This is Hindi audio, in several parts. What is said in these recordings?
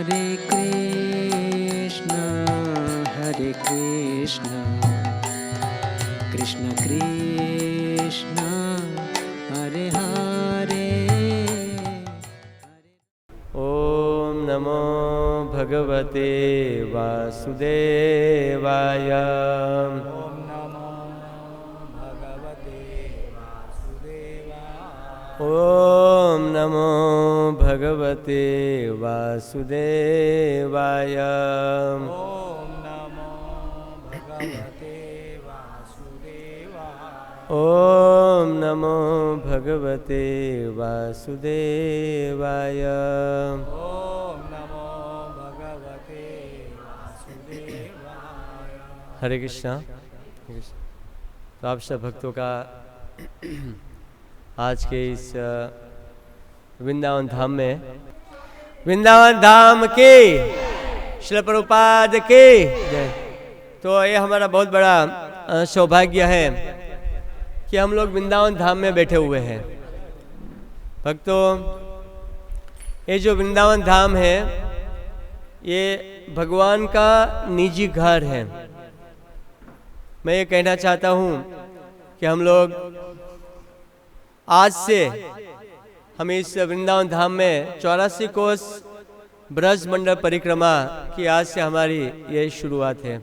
Hare Krishna, Krishna Krishna, Hare Hare. Om Namo Bhagavate Vasudevaya. Om Namo Bhagavate Vasudevaya. Om Namo Bhagavate Vasudevaya. Om Namo Bhagavate Vasudevaya. Om Namo Bhagavate Vasudevaya. Om Namo Bhagavate Vasudevaya. हरे कृष्णा। तो आप सब भक्तों का आज के इस वृंदावन धाम में, वृंदावन धाम के श्रील प्रभुपाद के जय। तो ये हमारा बहुत बड़ा सौभाग्य है कि हम लोग वृंदावन धाम में बैठे हुए हैं। भक्तों, ये जो वृंदावन धाम है ये भगवान का निजी घर है। मैं ये कहना चाहता हूँ कि हम लोग आज से हम इस वृंदावन धाम में 84 कोस ब्रज मंडल परिक्रमा की आज से हमारी ये शुरुआत है।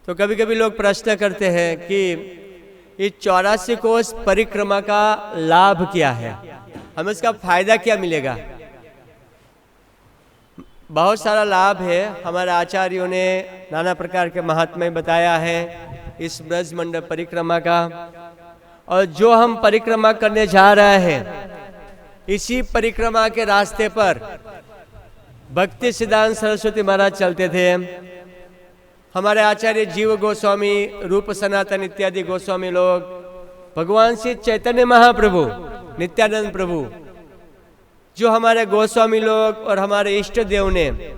तो कभी कभी लोग प्रश्न करते हैं कि इस 84 कोस परिक्रमा का लाभ क्या है, हमें इसका फायदा क्या मिलेगा। बहुत सारा लाभ है। हमारे आचार्यों ने नाना प्रकार के महात्म्य बताया है इस ब्रज मंडल परिक्रमा का। और जो हम परिक्रमा करने जा रहे हैं, इसी परिक्रमा के रास्ते पर भक्ति सिद्धांत सरस्वती महाराज चलते थे। हमारे आचार्य जीव गोस्वामी, रूप सनातन इत्यादि गोस्वामी लोग, भगवान श्री चैतन्य महाप्रभु, नित्यानंद प्रभु, जो हमारे गोस्वामी लोग और हमारे इष्ट देव ने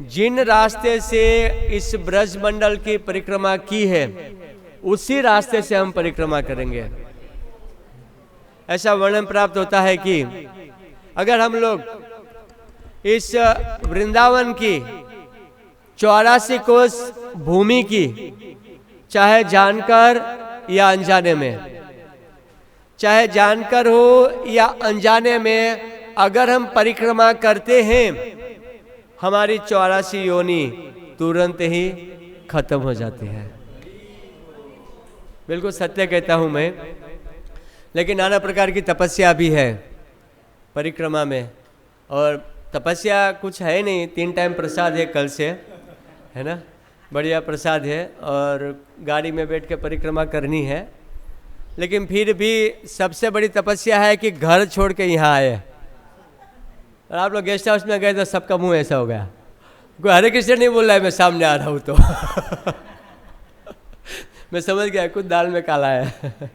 जिन रास्ते से इस ब्रज मंडल की परिक्रमा की है, उसी रास्ते से हम परिक्रमा करेंगे। ऐसा वर्णन प्राप्त होता है कि अगर हम लोग इस वृंदावन की 84 कोस भूमि की, चाहे जानकर या अनजाने में, चाहे जानकर हो या अनजाने में, अगर हम परिक्रमा करते हैं, हमारी 84 योनि तुरंत ही खत्म हो जाती है। बिल्कुल सत्य कहता हूं मैं। लेकिन नाना प्रकार की तपस्या भी है परिक्रमा में। और तपस्या कुछ है नहीं, 3 टाइम प्रसाद है कल से, है ना, बढ़िया प्रसाद है। और गाड़ी में बैठ के परिक्रमा करनी है। लेकिन फिर भी सबसे बड़ी तपस्या है कि घर छोड़ के यहाँ आए। और आप लोग गेस्ट हाउस में गए तो सबका मुंह ऐसा हो गया, कोई हरे कृष्ण नहीं बोल रहा है, मैं सामने आ रहा हूँ तो मैं समझ गया कुछ दाल में काला है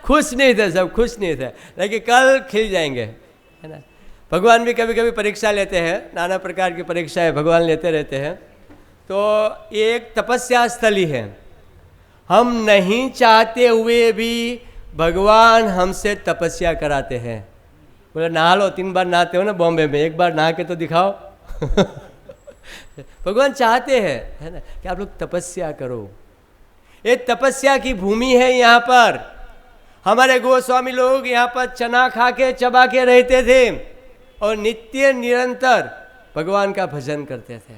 खुश नहीं थे, सब खुश नहीं थे। लेकिन कल खिल जाएंगे, है ना। भगवान भी कभी कभी परीक्षा लेते हैं, नाना प्रकार की परीक्षाएं भगवान लेते रहते हैं। तो ये एक तपस्या स्थली है। हम नहीं चाहते हुए भी भगवान हमसे तपस्या कराते हैं। बोले नहा लो, 3 बार नहाते हो ना बॉम्बे में, 1 बार नहा के तो दिखाओ भगवान चाहते हैं, है ना, कि आप लोग तपस्या करो। ये तपस्या की भूमि है। यहाँ पर हमारे गोस्वामी लोग यहाँ पर चना खा के चबा के रहते थे और नित्य निरंतर भगवान का भजन करते थे।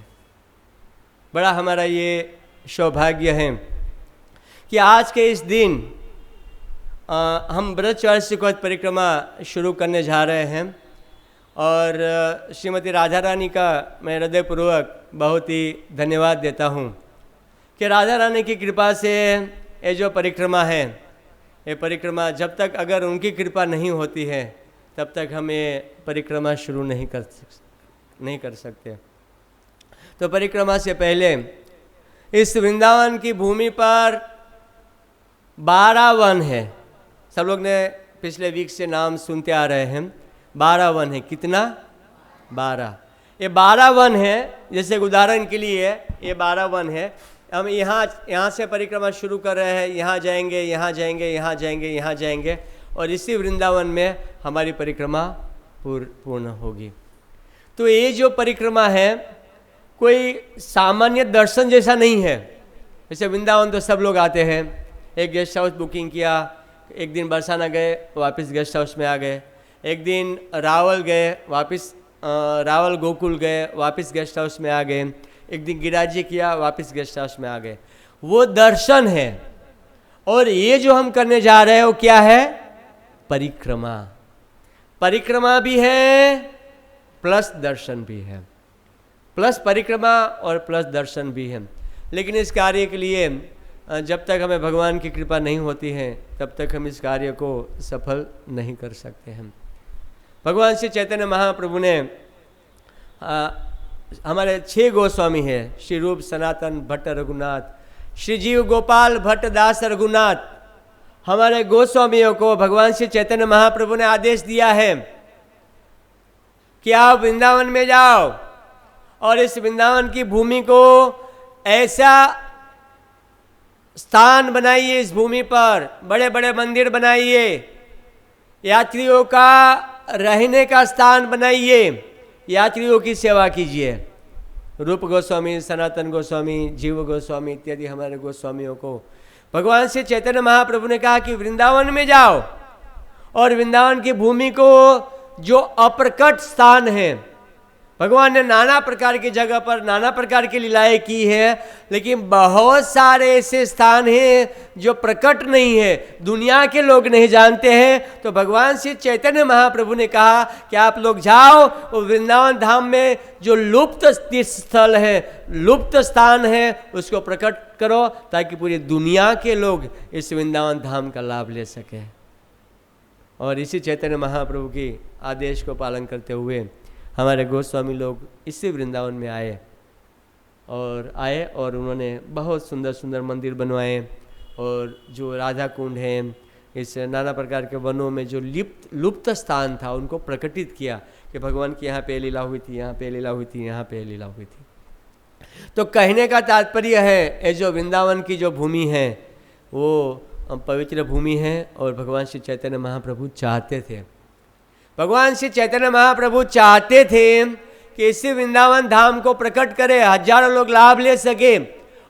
बड़ा हमारा ये सौभाग्य है कि आज के इस दिन हम ब्रज 84 कोस परिक्रमा शुरू करने जा रहे हैं। और श्रीमती राधा रानी का मैं हृदयपूर्वक बहुत ही धन्यवाद देता हूँ कि राधा रानी की कृपा से ये जो परिक्रमा है, ये परिक्रमा जब तक अगर उनकी कृपा नहीं होती है तब तक हम ये परिक्रमा शुरू नहीं कर सकते। तो परिक्रमा से पहले इस वृंदावन की भूमि पर 12 वन है। सब लोग ने पिछले वीक से नाम सुनते आ रहे हैं। 12 वन है। कितना? 12। ये 12 वन है। जैसे उदाहरण के लिए ये 12 वन है। हम यहाँ से परिक्रमा शुरू कर रहे हैं, यहाँ जाएंगे, यहाँ जाएंगे, यहाँ जाएंगे, यहाँ जाएंगे, और इसी वृंदावन में हमारी परिक्रमा पूर्ण होगी। तो ये जो परिक्रमा है कोई सामान्य दर्शन जैसा नहीं है। जैसे वृंदावन तो सब लोग आते हैं, एक गेस्ट हाउस बुकिंग किया, एक दिन बरसाना गए वापस गेस्ट हाउस में आ गए, एक दिन रावल गए वापस रावल गोकुल गए वापस गेस्ट हाउस में आ गए, एक दिन गिराजी किया वापस गेस्ट हाउस में आ गए। वो दर्शन है। और ये जो हम करने जा रहे हैं वो क्या है? परिक्रमा। परिक्रमा भी है प्लस दर्शन भी है, प्लस परिक्रमा और प्लस दर्शन भी है। लेकिन इस कार्य के लिए जब तक हमें भगवान की कृपा नहीं होती है तब तक हम इस कार्य को सफल नहीं कर सकते हैं। भगवान श्री चैतन्य महाप्रभु ने हमारे 6 गोस्वामी हैं, श्री रूप सनातन भट्ट रघुनाथ, श्री जीव गोपाल भट्ट दास रघुनाथ, हमारे गोस्वामियों को भगवान श्री चैतन्य महाप्रभु ने आदेश दिया है कि आप वृंदावन में जाओ और इस वृंदावन की भूमि को ऐसा स्थान बनाइए, इस भूमि पर बड़े बड़े मंदिर बनाइए, यात्रियों का रहने का स्थान बनाइए, यात्रियों की सेवा कीजिए। रूप गोस्वामी, सनातन गोस्वामी, जीव गोस्वामी इत्यादि हमारे गोस्वामियों को भगवान श्री चैतन्य महाप्रभु ने कहा कि वृंदावन में जाओ और वृंदावन की भूमि को जो अप्रकट स्थान है, भगवान ने नाना प्रकार की जगह पर नाना प्रकार की लीलाएं की है, लेकिन बहुत सारे ऐसे स्थान हैं जो प्रकट नहीं है, दुनिया के लोग नहीं जानते हैं। तो भगवान श्री चैतन्य महाप्रभु ने कहा कि आप लोग जाओ और वृंदावन धाम में जो लुप्त स्थल है, लुप्त स्थान है, उसको प्रकट करो ताकि पूरी दुनिया के लोग इस वृंदावन धाम का लाभ ले सके। और इसी चैतन्य महाप्रभु की आदेश को पालन करते हुए हमारे गोस्वामी लोग इसी वृंदावन में आए और उन्होंने बहुत सुंदर सुंदर मंदिर बनवाए और जो राधा कुंड है, इस नाना प्रकार के वनों में जो लुप्त स्थान था उनको प्रकटित किया कि भगवान की यहाँ पे लीला हुई थी, यहाँ पे लीला हुई थी, यहाँ पे लीला हुई थी। तो कहने का तात्पर्य है ये जो वृंदावन की जो भूमि है वो पवित्र भूमि है और भगवान श्री चैतन्य महाप्रभु चाहते थे, भगवान श्री चैतन्य महाप्रभु चाहते थे कि इसी वृंदावन धाम को प्रकट करे, हजारों लोग लाभ ले सके।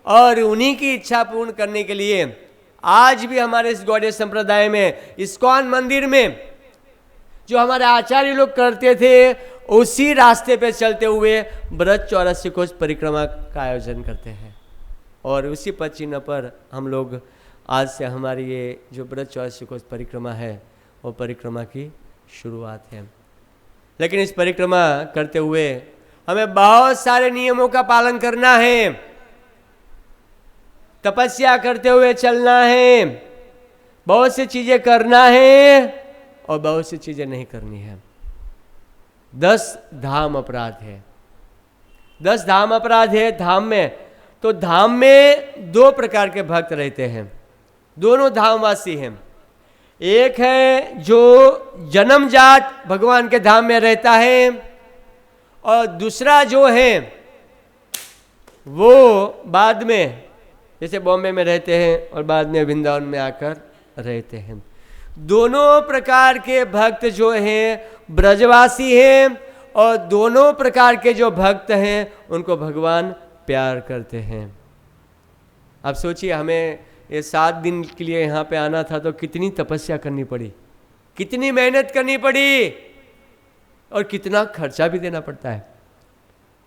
और उन्हीं की इच्छा पूर्ण करने के लिए आज भी हमारे इस गौड़ीय संप्रदाय में इस्कॉन मंदिर में जो हमारे आचार्य लोग करते थे उसी रास्ते पे चलते हुए ब्रज 84 कोस परिक्रमा का आयोजन करते हैं। और उसी पद चिन्ह पर हम लोग आज से हमारी ये जो ब्रज 84 कोस परिक्रमा है वो परिक्रमा की शुरुआत है। लेकिन इस परिक्रमा करते हुए हमें बहुत सारे नियमों का पालन करना है, तपस्या करते हुए चलना है, बहुत सी चीजें करना है और बहुत सी चीजें नहीं करनी है। 10 धाम अपराध है, 10 धाम अपराध है धाम में। तो धाम में 2 प्रकार के भक्त रहते हैं, दोनों धामवासी हैं। एक है जो जन्मजात भगवान के धाम में रहता है और दूसरा जो है वो बाद में जैसे बॉम्बे में रहते हैं और बाद में वृंदावन में आकर रहते हैं। दोनों प्रकार के भक्त जो हैं ब्रजवासी हैं और दोनों प्रकार के जो भक्त हैं उनको भगवान प्यार करते हैं। अब सोचिए हमें ये 7 दिन के लिए यहाँ पे आना था तो कितनी तपस्या करनी पड़ी, कितनी मेहनत करनी पड़ी और कितना खर्चा भी देना पड़ता है।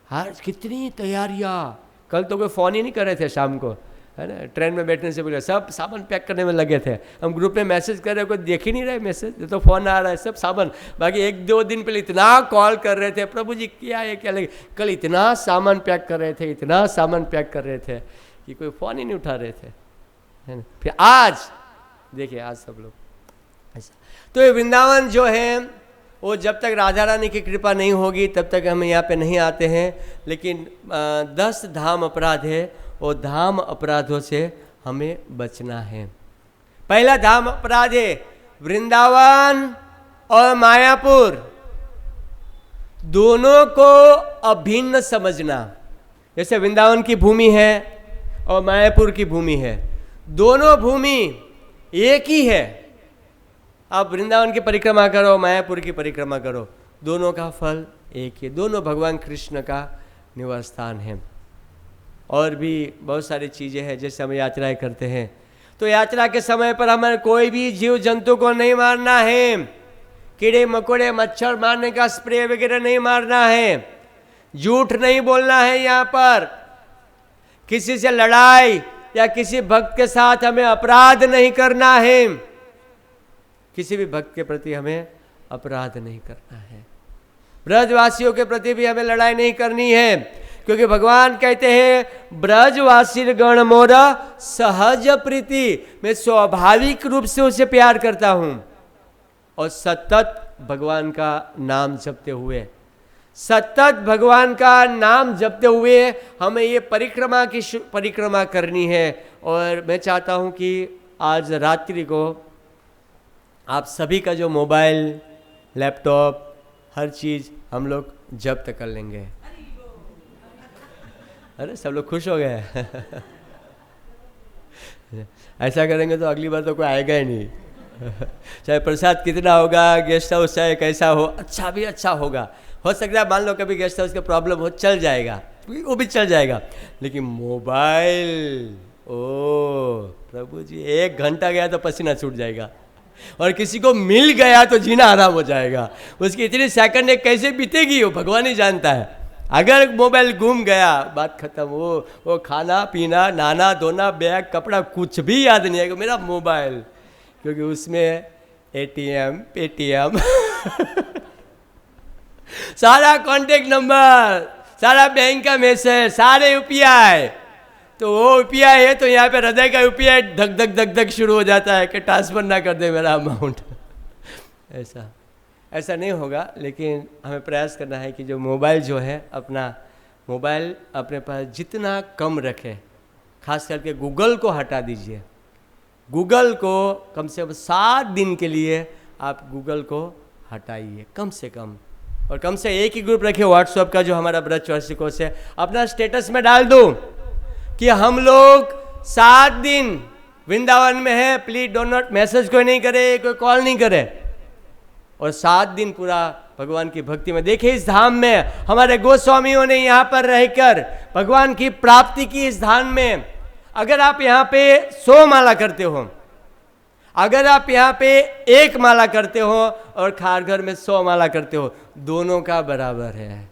हर कितनी तैयारियाँ, कल तो कोई फ़ोन ही नहीं कर रहे थे शाम को, है ना, ट्रेन में बैठने से पहले सब सामान पैक करने में लगे थे। हम ग्रुप में मैसेज कर रहे, कोई देख ही नहीं रहे मैसेज, तो फ़ोन आ रहा है सब सामान। बाकी 1-2 दिन पहले इतना कॉल कर रहे थे, प्रभु जी क्या है क्या लगे, कल इतना सामान पैक कर रहे थे, इतना सामान पैक कर रहे थे कि कोई फ़ोन ही नहीं उठा रहे थे, है ना। फिर आज देखिए आज सब लोग ऐसा। तो ये वृंदावन जो है वो जब तक राधा रानी की कृपा नहीं होगी तब तक हम यहाँ पे नहीं आते हैं। लेकिन 10 धाम अपराध है, वो धाम अपराधों से हमें बचना है। पहला धाम अपराध है वृंदावन और मायापुर दोनों को अभिन्न समझना। जैसे वृंदावन की भूमि है और मायापुर की भूमि है, दोनों भूमि एक ही है। आप वृंदावन की परिक्रमा करो, मायापुर की परिक्रमा करो, दोनों का फल एक ही, दोनों भगवान कृष्ण का निवास स्थान है। और भी बहुत सारी चीज़ें हैं, जैसे हम यात्राएं करते हैं तो यात्रा के समय पर हमें कोई भी जीव जंतु को नहीं मारना है, कीड़े मकोड़े मच्छर मारने का स्प्रे वगैरह नहीं मारना है, झूठ नहीं बोलना है, यहाँ पर किसी से लड़ाई या किसी भक्त के साथ हमें अपराध नहीं करना है, किसी भी भक्त के प्रति हमें अपराध नहीं करना है। ब्रजवासियों के प्रति भी हमें लड़ाई नहीं करनी है, क्योंकि भगवान कहते हैं ब्रजवासी गण मोर सहज प्रीति, मैं स्वाभाविक रूप से उसे प्यार करता हूं। और सतत भगवान का नाम जपते हुए, सतत भगवान का नाम जपते हुए हमें ये परिक्रमा करनी है। और मैं चाहता हूं कि आज रात्रि को आप सभी का जो मोबाइल, लैपटॉप, हर चीज़ हम लोग जब्त कर लेंगे। अरे सब लोग खुश हो गए ऐसा करेंगे तो अगली बार तो कोई आएगा ही नहीं चाहे प्रसाद कितना होगा, गेस्ट हाउस चाहे कैसा हो, अच्छा भी अच्छा होगा। हो सकता है मान लो कभी गेस्ट हाउस का प्रॉब्लम हो, चल जाएगा, वो भी चल जाएगा, लेकिन मोबाइल, ओ प्रभु जी, 1 घंटा गया तो पसीना छूट जाएगा, और किसी को मिल गया तो जीना आराम हो जाएगा। उसकी इतनी सेकंड एक कैसे बीतेगी वो भगवान ही जानता है। अगर मोबाइल घूम गया, बात खत्म। वो खाना पीना, नहाना धोना, बैग कपड़ा कुछ भी याद नहीं आएगा, मेरा मोबाइल, क्योंकि उसमें एटीएम, पेटीएम सारा कॉन्टेक्ट नंबर, सारा बैंक का मैसेज, सारे यूपीआई। तो वो यूपीआई है तो यहाँ पे हृदय का यूपीआई धक धक धक धक शुरू हो जाता है कि ट्रांसफर ना कर दे मेरा अमाउंट ऐसा नहीं होगा। लेकिन हमें प्रयास करना है कि जो मोबाइल जो है, अपना मोबाइल अपने पास जितना कम रखें। खास करके गूगल को हटा दीजिए, गूगल को कम से कम 7 दिन के लिए आप गूगल को हटाइए कम से कम। और कम से एक ही ग्रुप रखिए व्हाट्सएप का, जो हमारा ब्रजवासी कोर्स है। अपना स्टेटस में डाल दो कि हम लोग 7 दिन वृंदावन में है, प्लीज डो नॉट मैसेज, कोई नहीं करे, कोई कॉल नहीं करे, और 7 दिन पूरा भगवान की भक्ति में। देखिए इस धाम में हमारे गोस्वामियों ने यहाँ पर रहकर भगवान की प्राप्ति की। इस धाम में अगर आप यहाँ पे 100 माला करते हो, अगर आप यहाँ पे 1 माला करते हो और खारघर में 100 माला करते हो, दोनों का बराबर है।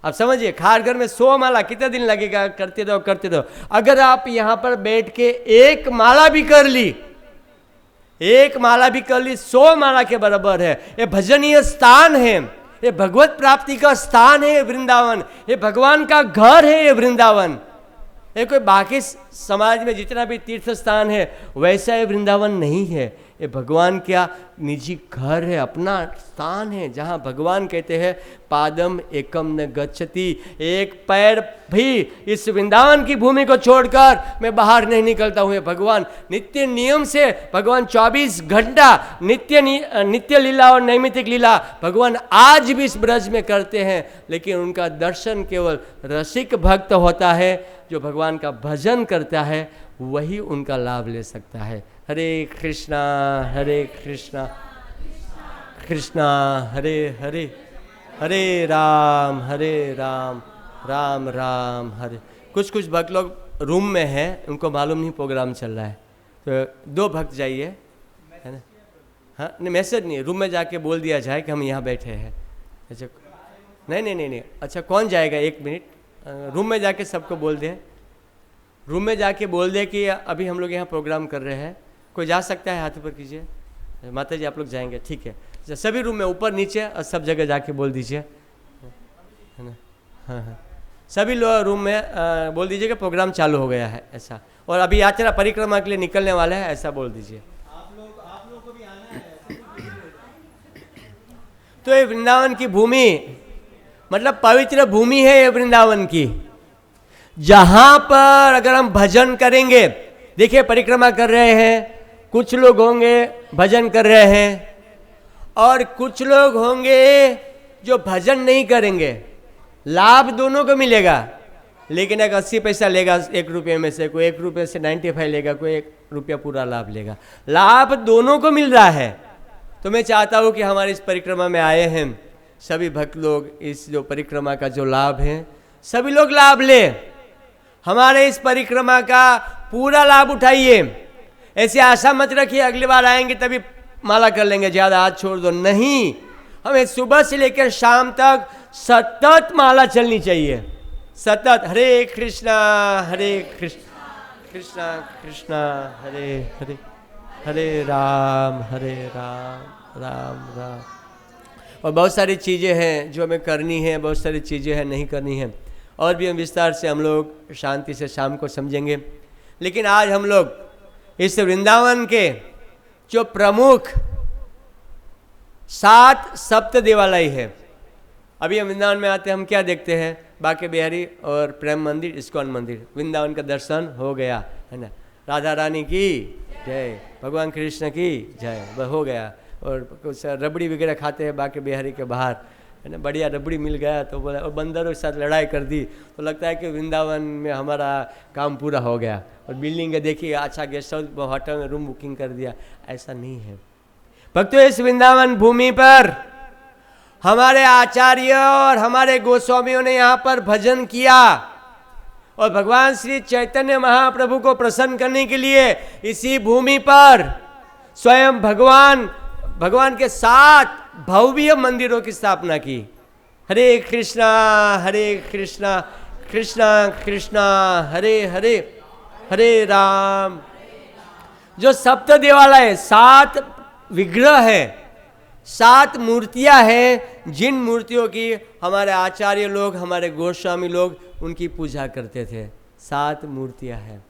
आप समझिए, खारघर में 100 माला कितने दिन लगेगा, करते रहो करते रहो। अगर आप यहाँ पर बैठ के 1 माला भी कर ली, 1 माला भी कर ली, 100 माला के बराबर है। ये भजनीय स्थान है, ये भगवत प्राप्ति का स्थान है, ये वृंदावन, ये भगवान का घर है, ये वृंदावन। ये कोई बाकी समाज में जितना भी तीर्थ स्थान है वैसा ये वृंदावन नहीं है। ये भगवान का निजी घर है, अपना स्थान है, जहाँ भगवान कहते हैं पादम एकम न गच्छति, एक पैर भी इस वृंदावन की भूमि को छोड़कर मैं बाहर नहीं निकलता हूँ। भगवान नित्य नियम से, भगवान 24 घंटा नित्य लीला और नैमित्तिक लीला भगवान आज भी इस ब्रज में करते हैं। लेकिन उनका दर्शन केवल रसिक भक्त होता है, जो भगवान का भजन करता है वही उनका लाभ ले सकता है। हरे कृष्णा कृष्णा हरे हरे, हरे राम राम राम हरे। कुछ भक्त लोग रूम में हैं, उनको मालूम नहीं प्रोग्राम चल रहा है, तो 2 भक्त जाइए, है ना। हाँ नहीं, मैसेज नहीं, रूम में जाके बोल दिया जाए कि हम यहाँ बैठे हैं। अच्छा नहीं, अच्छा कौन जाएगा, 1 मिनट, रूम में जाके सबको बोल दें, रूम में जाके बोल दे कि अभी हम लोग यहाँ प्रोग्राम कर रहे हैं। कोई जा सकता है, हाथ ऊपर कीजिए। माता जी आप लोग जाएंगे, ठीक है। सभी रूम में ऊपर नीचे और सब जगह जाके बोल दीजिए, है ना। हाँ, सभी लोग रूम में बोल दीजिए कि प्रोग्राम चालू हो गया है, ऐसा। और अभी यात्रा परिक्रमा के लिए निकलने वाला है, ऐसा बोल दीजिए। आप लोग को भी आना है। तो ये वृंदावन की भूमि मतलब पवित्र भूमि है, ये वृंदावन की, जहां पर अगर हम भजन करेंगे। देखिए परिक्रमा कर रहे हैं, कुछ लोग होंगे भजन कर रहे हैं, और कुछ लोग होंगे जो भजन नहीं करेंगे। लाभ दोनों को मिलेगा, लेकिन एक 80 पैसा लेगा 1 रुपये में से, कोई 1 रुपये से 95 लेगा, कोई 1 रुपया पूरा लाभ लेगा। लाभ दोनों को मिल रहा है। तो मैं चाहता हूँ कि हमारे इस परिक्रमा में आए हैं सभी भक्त लोग इस जो परिक्रमा का जो लाभ है सभी लोग लाभ लें, हमारे इस परिक्रमा का पूरा लाभ उठाइए। ऐसी आशा मत रखिए अगली बार आएंगे तभी माला कर लेंगे, ज़्यादा हाथ छोड़ दो, नहीं, हमें सुबह से लेकर शाम तक सतत माला चलनी चाहिए, सतत। हरे कृष्णा कृष्णा कृष्णा हरे हरे, हरे राम राम राम। और बहुत सारी चीज़ें हैं जो हमें करनी है, बहुत सारी चीज़ें हैं नहीं करनी है, और भी हम विस्तार से हम लोग शांति से शाम को समझेंगे। लेकिन आज हम लोग इस वृंदावन के जो प्रमुख 7 सप्त देवालय है, अभी हम वृंदावन में आते हैं, हम क्या देखते हैं? बांके बिहारी और प्रेम मंदिर, इस्कॉन मंदिर, वृंदावन का दर्शन हो गया, है ना। राधा रानी की जय, भगवान कृष्ण की जय, वह हो गया। और कुछ रबड़ी वगैरह खाते हैं बांके बिहारी के बाहर, है ना, बढ़िया रबड़ी मिल गया तो बोला, और बंदरों के साथ लड़ाई कर दी तो लगता है कि वृंदावन में हमारा काम पूरा हो गया। और बिल्डिंग देखिए, अच्छा गेस्ट हाउस होटल में रूम बुकिंग कर दिया, ऐसा नहीं है भक्तों। इस वृंदावन भूमि पर हमारे आचार्य और हमारे गोस्वामियों ने यहाँ पर भजन किया, और भगवान श्री चैतन्य महाप्रभु को प्रसन्न करने के लिए इसी भूमि पर स्वयं भगवान के 7 भव्य मंदिरों की स्थापना की। हरे कृष्णा कृष्णा कृष्णा हरे हरे, हरे राम। जो सप्त देवालय 7 विग्रह है, 7 मूर्तियां हैं, जिन मूर्तियों की हमारे आचार्य लोग, हमारे गोस्वामी लोग उनकी पूजा करते थे। 7 मूर्तियां हैं,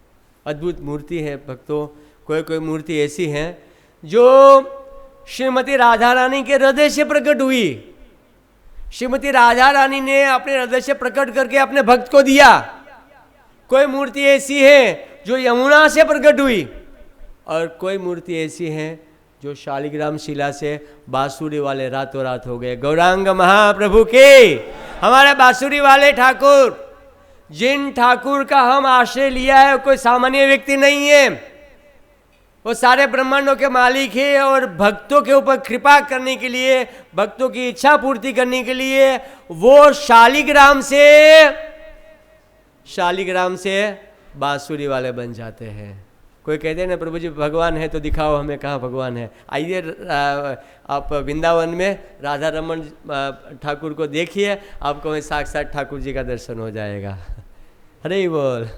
अद्भुत मूर्ति है भक्तों। कोई मूर्ति ऐसी है जो श्रीमती राधा रानी के हृदय से प्रकट हुई। श्रीमती राधा रानी ने अपने हृदय से प्रकट करके अपने भक्त को दिया। कोई मूर्ति ऐसी है जो यमुना से प्रकट हुई, और कोई मूर्ति ऐसी है जो शालिग्राम शिला से बांसुरी वाले रातों रात हो गए। गौरांग महाप्रभु के, हमारे बांसुरी वाले ठाकुर, जिन ठाकुर का हम आश्रय लिया है, कोई सामान्य व्यक्ति नहीं है, वो सारे ब्रह्मांडों के मालिक है। और भक्तों के ऊपर कृपा करने के लिए, भक्तों की इच्छा पूर्ति करने के लिए वो शालिग्राम से बांसुरी वाले बन जाते हैं। कोई कहते हैं ना, प्रभु जी भगवान है तो दिखाओ हमें कहाँ भगवान है। आइए आप वृंदावन में राधा रमन ठाकुर को देखिए, आपको साक्षात ठाकुर जी का दर्शन हो जाएगा। हरे बोल।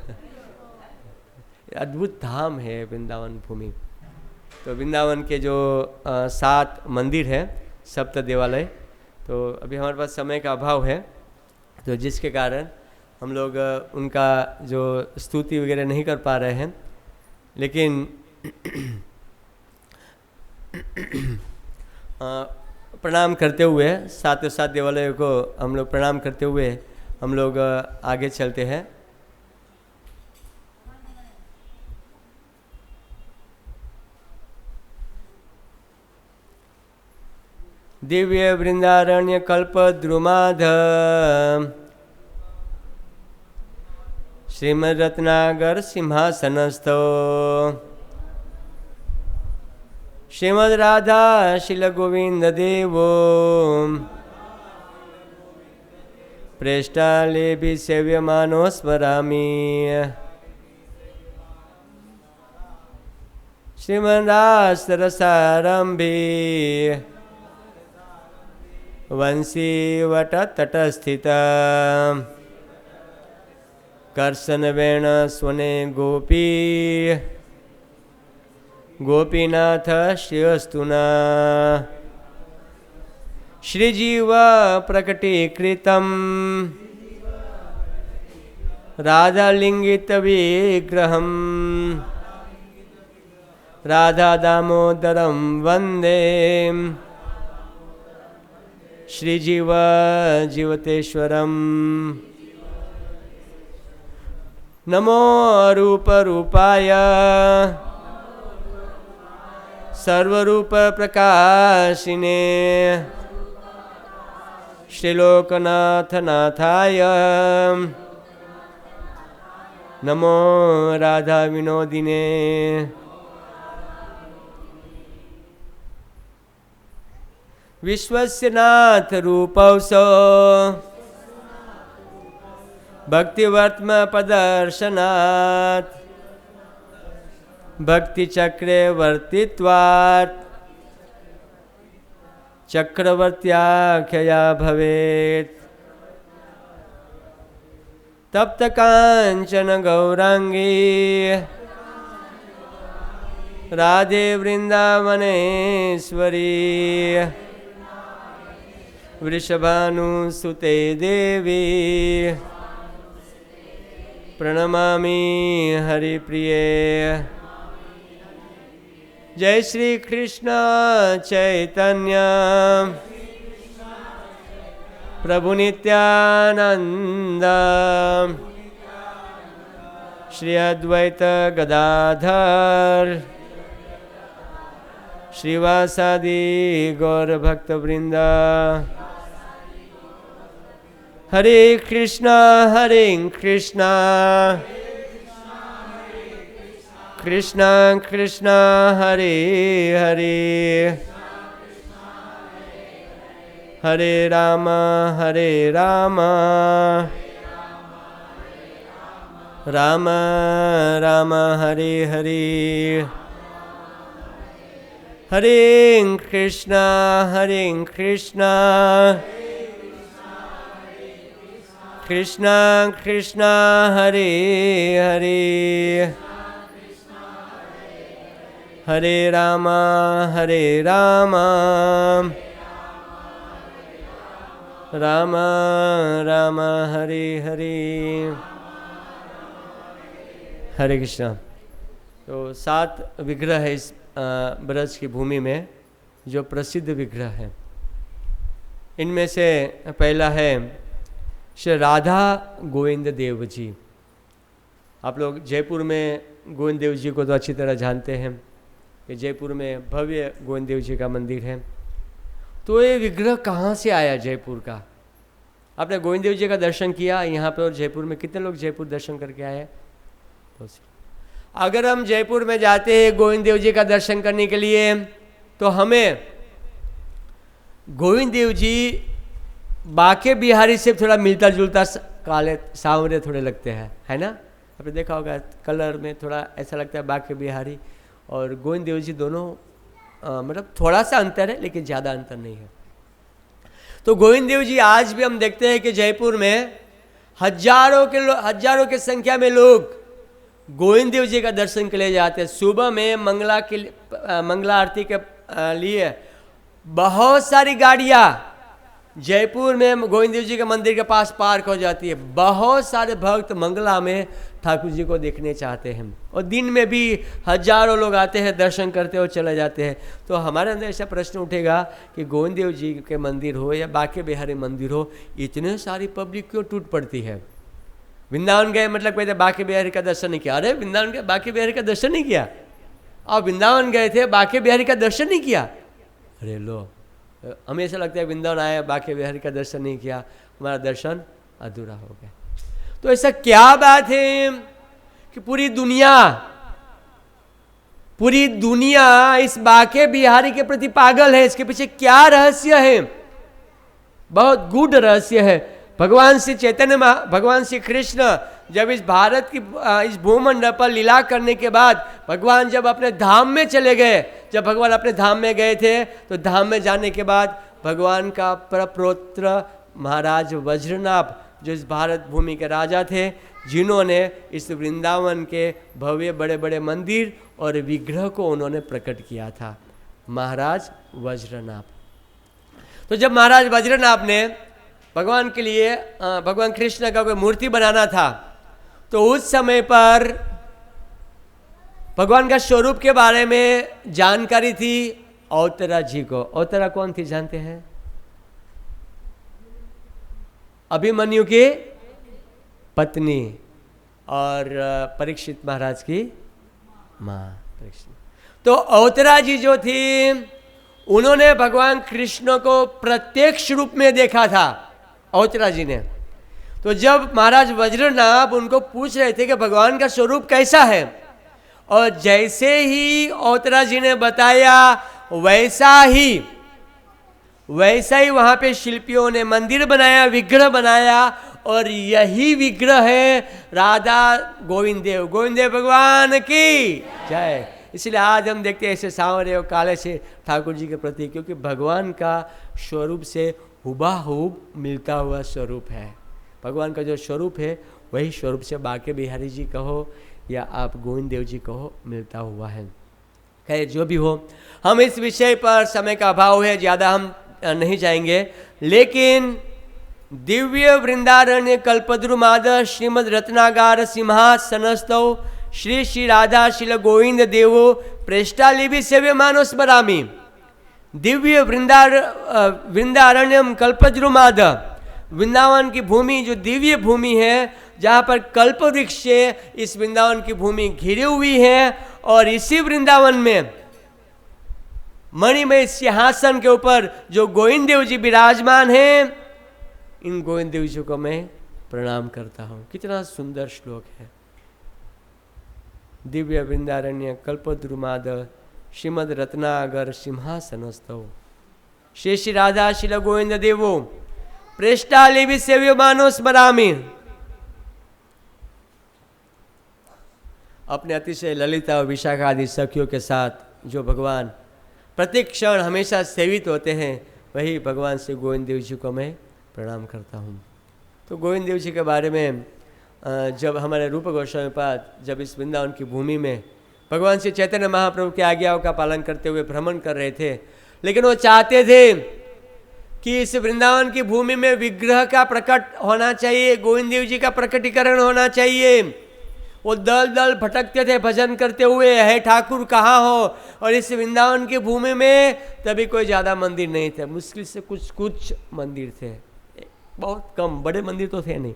अद्भुत धाम है वृंदावन भूमि। तो वृंदावन के जो 7 मंदिर हैं, सप्त देवालय, तो अभी हमारे पास समय का अभाव है, तो जिसके कारण हम लोग उनका जो स्तुति वगैरह नहीं कर पा रहे हैं। लेकिन प्रणाम करते हुए 7 देवालयों को हम लोग प्रणाम करते हुए हम लोग आगे चलते हैं। दिव्य वृंदारण्य कल्पद्रुमाध श्रीमद्रत्नागर सिंहासनस्थो श्रीमद् राधा शिल गोविंद देवो प्रेष्ठालेभि सेव्यमानो स्मरामि। श्रीमदासरसारंभे वंशी वट तटस्थित कर्षणवेण स्वने गोपी गोपीनाथ श्रीवस्तुना श्रीजीव प्रकटीकृतं राधालिंगित विग्रहं राधा दामोदरं वंदे श्रीजीव जीवतेश्वरम। नमो रूप रूपाय सर्वरूप प्रकाशिने श्रीलोकनाथ नाथाय नमो राधा विनोदिने। विश्वस्य नाथ रूपौसो भक्तिवर्त्म प्रदर्शनात् भक्तिचक्रे वर्तित्वात् चक्रवर्त्याख्यया भवेत् तप्त कांचन गौरांगी राधे वृंदावनेश्वरी वृषभानुसुते देवी प्रणमामि हरिप्रिये। जय श्री कृष्ण चैतन्य प्रभु नित्यानंद श्री अद्वैत गदाधर श्रीवासादि गौर भक्त वृंदा। हरे कृष्णा कृष्णा कृष्णा हरे हरे हरे राम राम राम हरे हरे। हरे कृष्णा कृष्णा कृष्णा हरे हरे हरे राम राम राम हरे हरे। हरे कृष्णा। तो 7 विग्रह है इस ब्रज की भूमि में जो प्रसिद्ध विग्रह है। इनमें से पहला है श्री राधा गोविंद देव जी। आप लोग जयपुर में गोविंद देव जी को तो अच्छी तरह जानते हैं कि जयपुर में भव्य गोविंद देव जी का मंदिर है। तो ये विग्रह कहाँ से आया जयपुर का? आपने गोविंद देव जी का दर्शन किया यहाँ पर? और जयपुर में कितने लोग जयपुर दर्शन करके आए? तो अगर हम जयपुर में जाते हैं गोविंद देव जी का दर्शन करने के लिए तो हमें गोविंद देव जी बाके बिहारी से थोड़ा मिलता जुलता, काले सांवरे थोड़े लगते हैं, है ना? आपने देखा होगा कलर में थोड़ा ऐसा लगता है बाके बिहारी और गोविंद देव जी दोनों मतलब थोड़ा सा अंतर है लेकिन ज़्यादा अंतर नहीं है। तो गोविंद देव जी आज भी हम देखते हैं कि जयपुर में हजारों के संख्या में लोग गोविंद देव जी का दर्शन के लिए जाते हैं। सुबह में मंगला आरती के लिए बहुत सारी गाड़ियाँ जयपुर में गोविंद देव जी के मंदिर के पास पार्क हो जाती है। बहुत सारे भक्त मंगला में ठाकुर जी को देखने चाहते हैं और दिन में भी हजारों लोग आते हैं, दर्शन करते और चले जाते हैं। तो हमारे अंदर ऐसा प्रश्न उठेगा कि गोविंद देव जी के मंदिर हो या बाके बिहारी मंदिर हो, इतने सारी पब्लिक क्यों टूट पड़ती है? वृंदावन गए मतलब कहते बाके बिहारी का दर्शन नहीं किया। अरे वृंदावन गए बाके बिहारी का दर्शन नहीं किया? और वृंदावन गए थे बाके बिहारी का दर्शन नहीं किया? अरे लो, हमें ऐसा लगता है वृंदावन आया बाके बिहारी का दर्शन नहीं किया, हमारा दर्शन अधूरा हो गया। तो ऐसा क्या बात है कि पूरी दुनिया इस बाके बिहारी के प्रति पागल है? इसके पीछे क्या रहस्य है? बहुत गूढ़ रहस्य है। भगवान श्री कृष्ण जब इस भारत की इस भूमंडल पर लीला करने के बाद भगवान जब अपने धाम में चले गए, जब भगवान अपने धाम में गए थे तो धाम में जाने के बाद भगवान का प्रपौत्र महाराज वज्रनाभ जो इस भारत भूमि के राजा थे, जिन्होंने इस वृंदावन के भव्य बड़े बड़े मंदिर और विग्रह को उन्होंने प्रकट किया था, महाराज वज्रनाभ। तो जब महाराज वज्रनाभ ने भगवान के लिए भगवान कृष्ण का कोई मूर्ति बनाना था तो उस समय पर भगवान का स्वरूप के बारे में जानकारी थी औतरा जी को। औतरा कौन थी जानते हैं? अभिमन्यु की पत्नी और परीक्षित महाराज की मां परीक्षित। तो औतरा जी जो थी उन्होंने भगवान कृष्ण को प्रत्यक्ष रूप में देखा था, औतरा जी ने। तो जब महाराज वज्रनाभ उनको पूछ रहे थे कि भगवान का स्वरूप कैसा है, और जैसे ही औतरा जी ने बताया वैसा ही वैसा ही वहाँ पे शिल्पियों ने मंदिर बनाया, विग्रह बनाया, और यही विग्रह है राधा गोविंद देव भगवान की जय। इसलिए आज हम देखते हैं ऐसे सांवरे और काले से ठाकुर जी के प्रति, क्योंकि भगवान का स्वरूप से हुबहू मिलता हुआ स्वरूप है। भगवान का जो स्वरूप है वही स्वरूप से बाके बिहारी जी कहो या आप गोविंद देव जी कहो मिलता हुआ है। खैर जो भी हो, हम इस विषय पर समय का अभाव है, ज़्यादा हम नहीं जाएंगे, लेकिन दिव्य वृंदारण्य कल्पद्रुमाद श्रीमद रत्नागार सिंहासनस्थौ श्री श्री राधा शिल गोविंद देवो प्रेष्टालिभि सेव्य मानस बरामी। दिव्य वृंदारण्यम कल्पद्रुमाद, वृंदावन की भूमि जो दिव्य भूमि है, जहाँ पर कल्प वृक्ष से इस वृंदावन की भूमि घिरी हुई है, और इसी वृंदावन में मणिमय सिंहासन के ऊपर जो गोविंद देव जी विराजमान हैं, इन गोविंद देव जी को मैं प्रणाम करता हूँ। कितना सुंदर श्लोक है। दिव्य वृंदारण्य कल्पद्रुमाद श्रीमद रत्नागर सिंहासनस्थौ श्री श्री राधा शिल गोविंद देवो प्रेष्टालिभि सेव्य मानो स्मरामि। अपने अतिशय ललिता और विशाखा आदि सखियों के साथ जो भगवान प्रत्येक क्षण हमेशा सेवित होते हैं, वही भगवान श्री गोविंद देव जी को मैं प्रणाम करता हूँ। तो गोविंद देव जी के बारे में जब हमारे रूप गोस्वामी पाद जब इस वृंदावन की भूमि में भगवान श्री चैतन्य महाप्रभु की आज्ञाओं का पालन करते हुए भ्रमण कर रहे थे, लेकिन वो चाहते थे कि इस वृंदावन की भूमि में विग्रह का प्रकट होना चाहिए, गोविंद देव जी का प्रकटीकरण होना चाहिए। वो दल दल भटकते थे भजन करते हुए, है ठाकुर कहाँ हो, और इस वृंदावन की भूमि में तभी कोई ज़्यादा मंदिर नहीं थे, मुश्किल से कुछ मंदिर थे, बहुत कम, बड़े मंदिर तो थे नहीं।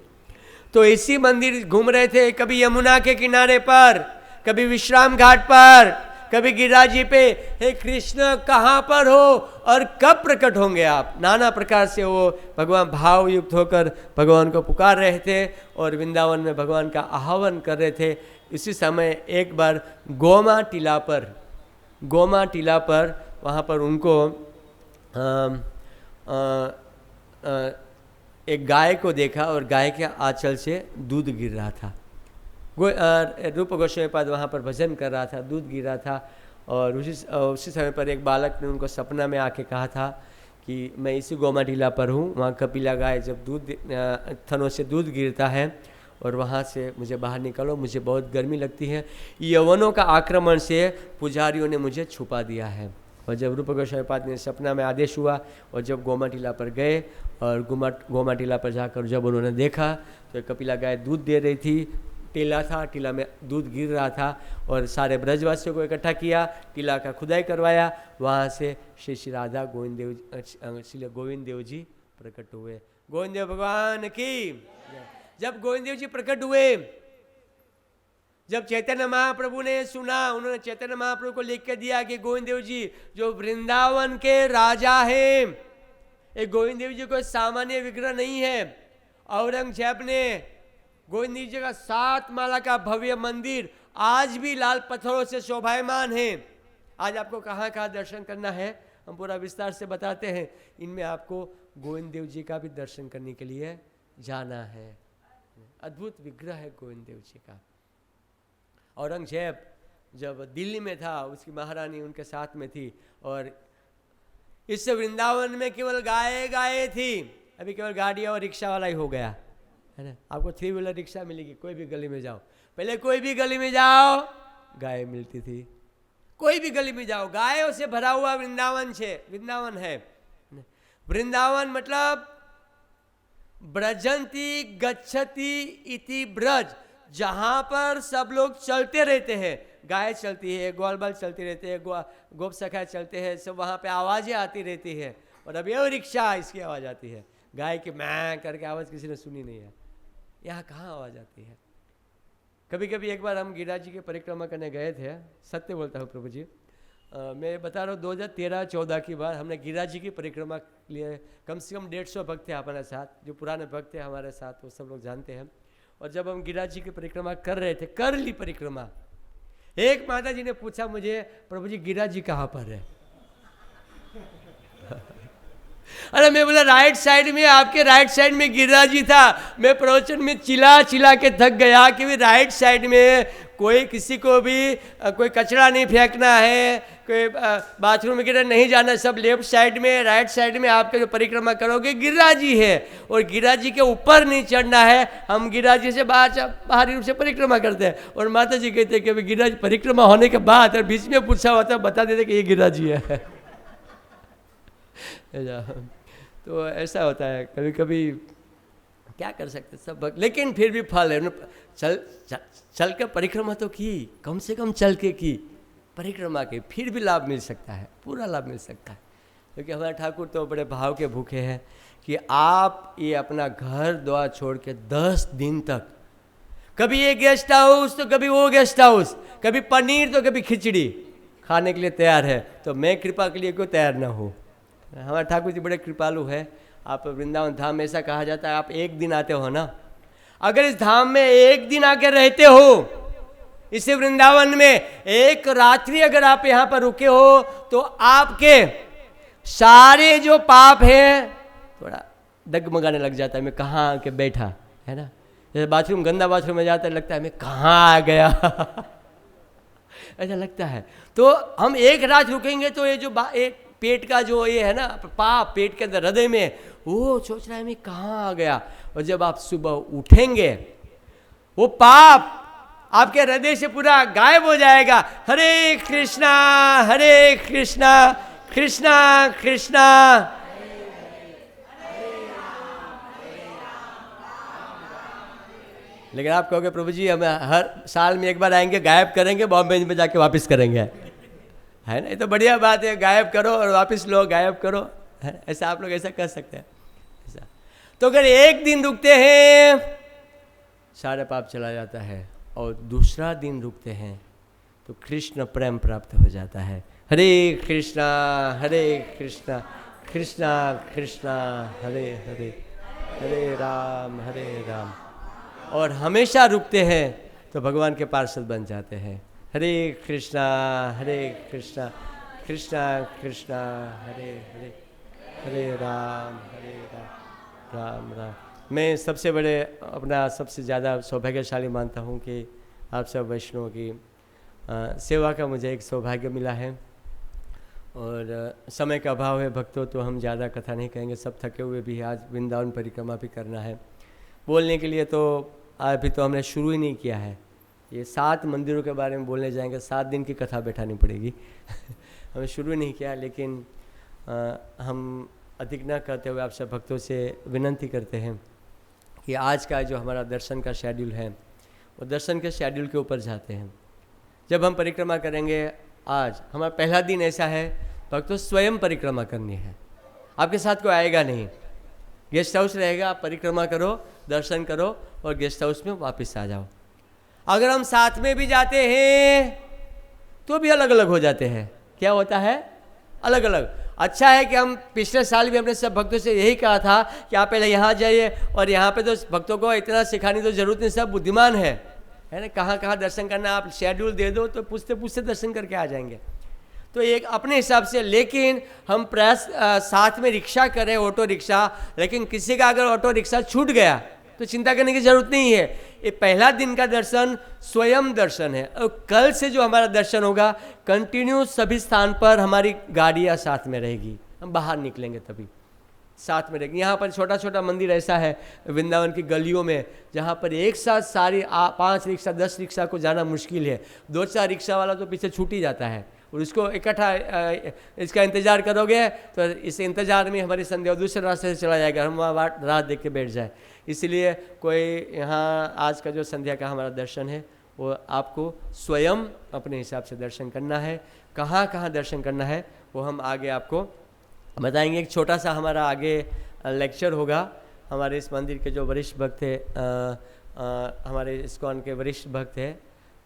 तो इसी मंदिर घूम रहे थे, कभी यमुना के किनारे पर, कभी विश्राम घाट पर, कभी गिरिराज जी पे, हे कृष्ण कहाँ पर हो और कब प्रकट होंगे आप। नाना प्रकार से वो भगवान भाव युक्त होकर भगवान को पुकार रहे थे और वृंदावन में भगवान का आह्वान कर रहे थे। इसी समय एक बार गोमा टीला पर वहाँ पर उनको एक गाय को देखा और गाय के आंचल से दूध गिर रहा था। रूप गोस्वामी पाद वहाँ पर भजन कर रहा था, दूध गिर रहा था, और उसी समय पर एक बालक ने उनको सपना में आके कहा था कि मैं इसी गोमा टीला पर हूँ, वहाँ कपिला गाय जब दूध थनों से दूध गिरता है और वहाँ से मुझे बाहर निकालो, मुझे बहुत गर्मी लगती है, यवनों का आक्रमण से पुजारियों ने मुझे छुपा दिया है। और जब रूप गोस्वामी पाद ने सपना में आदेश हुआ और जब गोमा टीला पर गए और गोमा टीला पर जाकर जब उन्होंने देखा तो कपिला गाय दूध दे रही थी, टीला था, टीला में दूध गिर रहा था, और सारे ब्रजवासियों को इकट्ठा किया, टीला का खुदाई करवाया, वहाँ से श्री श्री राधा गोविंद देव जी प्रकट हुए। गोविंद देव भगवान की। जब गोविंद देव जी प्रकट हुए, जब चैतन्य महाप्रभु ने सुना, उन्होंने चैतन्य महाप्रभु को लिख के दिया कि गोविंद देव जी जो वृंदावन के राजा हैं, एक गोविंद देव जी कोई सामान्य विग्रह नहीं है। औरंगजेब ने गोविंद देव जी का 7 माला का भव्य मंदिर आज भी लाल पत्थरों से शोभायमान है। आज आपको कहाँ कहाँ दर्शन करना है हम पूरा विस्तार से बताते हैं। इनमें आपको गोविंद देव जी का भी दर्शन करने के लिए जाना है। अद्भुत विग्रह है गोविंद देव जी का। औरंगजेब जब दिल्ली में था, उसकी महारानी उनके साथ में थी, और इस वृंदावन में केवल गाय थी। अभी केवल गाड़ी और रिक्शा वाला ही हो गया है ना। आपको 3 व्हीलर रिक्शा मिलेगी, कोई भी गली में जाओ, पहले कोई भी गली में जाओ गाय मिलती थी। कोई भी गली में जाओ, गायों से भरा हुआ वृंदावन है। वृंदावन मतलब ब्रजंती गच्छति इति ब्रज, जहाँ पर सब लोग चलते रहते हैं। गाय चलती है, ग्वाल बाल चलते रहते हैं, गोप सखा चलते हैं, सब वहाँ पे आवाज़ें आती रहती है। और अब ये रिक्शा, इसकी आवाज़ आती है। गाय की मैं करके आवाज़ किसी ने सुनी नहीं है। यहाँ कहाँ आवाज़ आती है। कभी कभी एक बार हम गिरिराज जी की परिक्रमा करने गए थे, सत्य बोलता हूँ प्रभु जी, मैं बता रहा हूँ 2013-14 की बार हमने गिरिराज जी की परिक्रमा के लिए कम से कम 150 भक्त थे हमारे साथ, जो पुराने भक्त थे हमारे साथ, वो सब लोग जानते हैं। और जब हम गिरिराज जी की परिक्रमा कर रहे थे, कर ली परिक्रमा, एक माता जी ने पूछा मुझे, प्रभु जी गिरिराज जी कहाँ पर है। अरे मैं बोला राइट साइड में, आपके राइट साइड में गिरिराज जी था। मैं प्रवचन में चिल्ला चिल्ला के थक गया कि भाई राइट साइड में कोई किसी को भी कोई कचरा नहीं फेंकना है, कोई बाथरूम वगैरह नहीं जाना, सब लेफ्ट साइड में, राइट साइड में आपके जो परिक्रमा करोगे गिरिराज जी है, और गिरिराज जी के ऊपर नहीं चढ़ना है। हम गिरिराज जी से बाहरी रूप से परिक्रमा करते हैं, और माता जी कहते हैं कि भाई गिरिराज परिक्रमा होने के बाद और बीच में पूछा हुआ था, बता देते कि ये गिरिराज जी है। तो ऐसा होता है, कभी कभी क्या कर सकते सब, लेकिन फिर भी फल है। चल के परिक्रमा तो की, कम से कम चल के की परिक्रमा के, फिर भी लाभ मिल सकता है, पूरा लाभ मिल सकता है। क्योंकि हमारे ठाकुर तो बड़े भाव के भूखे हैं कि आप ये अपना घर द्वार छोड़ के 10 दिन तक, कभी ये गेस्ट हाउस तो कभी वो गेस्ट हाउस, कभी पनीर तो कभी खिचड़ी खाने के लिए तैयार है। तो मैं कृपा के लिए क्यों तैयार ना हो? हमारे ठाकुर जी बड़े कृपालु है। आप वृंदावन धाम में ऐसा कहा जाता है, आप एक दिन आते हो ना, अगर इस धाम में एक दिन आके रहते हो, इस वृंदावन में एक रात्रि अगर आप यहाँ पर रुके हो, तो आपके सारे जो पाप हैं थोड़ा डगमगाने लग जाता है, मैं कहाँ आके बैठा, है ना। जैसे बाथरूम, गंदा बाथरूम में जाता है, लगता है मैं कहाँ आ गया। ऐसा लगता है। तो हम एक रात रुकेंगे तो ये जो एक पेट का जो ये है ना पाप, पेट के अंदर हृदय में, वो सोच रहा है मैं कहाँ आ गया। और जब आप सुबह उठेंगे, वो पाप आपके हृदय से पूरा गायब हो जाएगा। हरे कृष्णा कृष्णा कृष्णा लेकिन आप कहोगे प्रभु जी हम हर साल में एक बार आएंगे, गायब करेंगे, बॉम्बे में जाके वापस करेंगे, है ना। ये तो बढ़िया बात है, गायब करो और वापस लो, गायब करो, है ऐसा आप लोग ऐसा कर सकते हैं ऐसा। तो अगर एक दिन रुकते हैं सारा पाप चला जाता है, और दूसरा दिन रुकते हैं तो कृष्ण प्रेम प्राप्त हो जाता है। हरे कृष्णा कृष्णा कृष्णा हरे हरे, हरे राम। और हमेशा रुकते हैं तो भगवान के पार्षद बन जाते हैं। हरे कृष्णा कृष्णा कृष्णा हरे हरे, हरे राम राम राम। मैं सबसे बड़े अपना सबसे ज़्यादा सौभाग्यशाली मानता हूँ कि आप सब वैष्णव की सेवा का मुझे एक सौभाग्य मिला है। और समय का अभाव है भक्तों, तो हम ज़्यादा कथा नहीं कहेंगे, सब थके हुए भी है, आज वृंदावन परिक्रमा भी करना है। बोलने के लिए तो अभी तो हमने शुरू ही नहीं किया है। ये 7 मंदिरों के बारे में बोलने जाएंगे, 7 दिन की कथा बैठानी पड़ेगी। हमने शुरू नहीं किया, लेकिन हम अधिक न करते हुए आप सब भक्तों से विनंती करते हैं कि आज का जो हमारा दर्शन का शेड्यूल है, वो दर्शन के शेड्यूल के ऊपर जाते हैं। जब हम परिक्रमा करेंगे, आज हमारा पहला दिन ऐसा है भक्तों, स्वयं परिक्रमा करनी है, आपके साथ कोई आएगा नहीं। गेस्ट हाउस रहेगा, आप परिक्रमा करो, दर्शन करो और गेस्ट हाउस में वापस आ जाओ। अगर हम साथ में भी जाते हैं तो भी अलग अलग हो जाते हैं। क्या होता है? अलग अलग। अच्छा है कि हम पिछले साल भी अपने सब भक्तों से यही कहा था कि आप पहले यहाँ जाइए, और यहाँ पे तो भक्तों को इतना सिखाने तो जरूरत नहीं, सब बुद्धिमान है ना। कहाँ कहाँ दर्शन करना, आप शेड्यूल दे दो तो पूछते पूछते दर्शन करके आ जाएंगे। तो एक अपने हिसाब से, लेकिन हम प्रयास साथ में रिक्शा करें, ऑटो रिक्शा, लेकिन किसी का अगर ऑटो रिक्शा छूट गया तो चिंता करने की जरूरत नहीं है। ये पहला दिन का दर्शन स्वयं दर्शन है, और कल से जो हमारा दर्शन होगा कंटिन्यू सभी स्थान पर हमारी गाड़ियाँ साथ में रहेगी, हम बाहर निकलेंगे तभी साथ में रहेगी। यहाँ पर छोटा छोटा मंदिर ऐसा है वृंदावन की गलियों में, जहाँ पर एक साथ सारी 5 रिक्शा 10 रिक्शा को जाना मुश्किल है। 2-4 रिक्शा वाला तो पीछे छूट ही जाता है, और इसको इकट्ठा इसका इंतज़ार करोगे तो इस इंतज़ार में हमारी संध्या दूसरे रास्ते से चला जाएगा, हम वहाँ रात देख के बैठ जाए। इसलिए कोई यहाँ आज का जो संध्या का हमारा दर्शन है वो आपको स्वयं अपने हिसाब से दर्शन करना है। कहाँ कहाँ दर्शन करना है वो हम आगे आपको बताएंगे। एक छोटा सा हमारा आगे लेक्चर होगा। हमारे इस मंदिर के जो वरिष्ठ भक्त है, हमारे इस्कॉन के वरिष्ठ भक्त है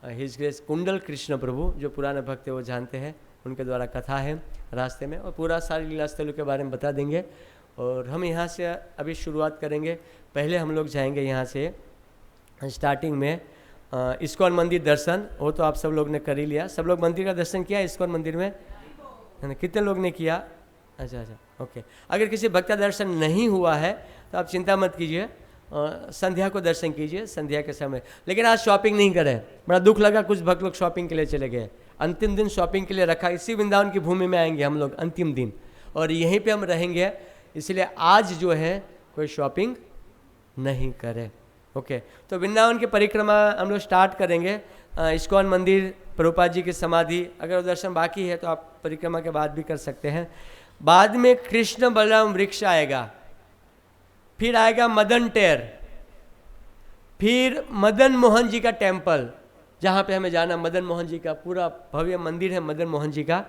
हिज ग्रेस कुंडल कृष्ण प्रभु, जो पुराने भक्त है वो जानते हैं, उनके द्वारा कथा है रास्ते में, और पूरा सारी लीला स्थलों के बारे में बता देंगे। और हम यहाँ से अभी शुरुआत करेंगे। पहले हम लोग जाएंगे यहाँ से स्टार्टिंग में इस्कॉन मंदिर दर्शन, वो तो आप सब लोग ने कर ही लिया। सब लोग मंदिर का दर्शन किया इस्कॉन मंदिर में? कितने लोग ने किया? अच्छा अच्छा, ओके। अगर किसी भक्त का दर्शन नहीं हुआ है तो आप चिंता मत कीजिए, संध्या को दर्शन कीजिए संध्या के समय। लेकिन आज शॉपिंग नहीं करें, बड़ा दुख लगा, कुछ भक्त लोग शॉपिंग के लिए चले गए। अंतिम दिन शॉपिंग के लिए रखा, इसी वृंदावन की भूमि में आएंगे हम लोग अंतिम दिन और यहीं पे हम रहेंगे, इसलिए आज जो है कोई शॉपिंग नहीं करें। ओके, तो वृंदावन की परिक्रमा हम लोग स्टार्ट करेंगे। इस्कॉन मंदिर, प्रभुपाद जी की समाधि, अगर दर्शन बाकी है तो आप परिक्रमा के बाद भी कर सकते हैं। बाद में कृष्ण बलराम वृक्ष आएगा, फिर आएगा मदन टेर, फिर मदन मोहन जी का टेम्पल, जहाँ पे हमें जाना। मदन मोहन जी का पूरा भव्य मंदिर है, मदन मोहन जी का,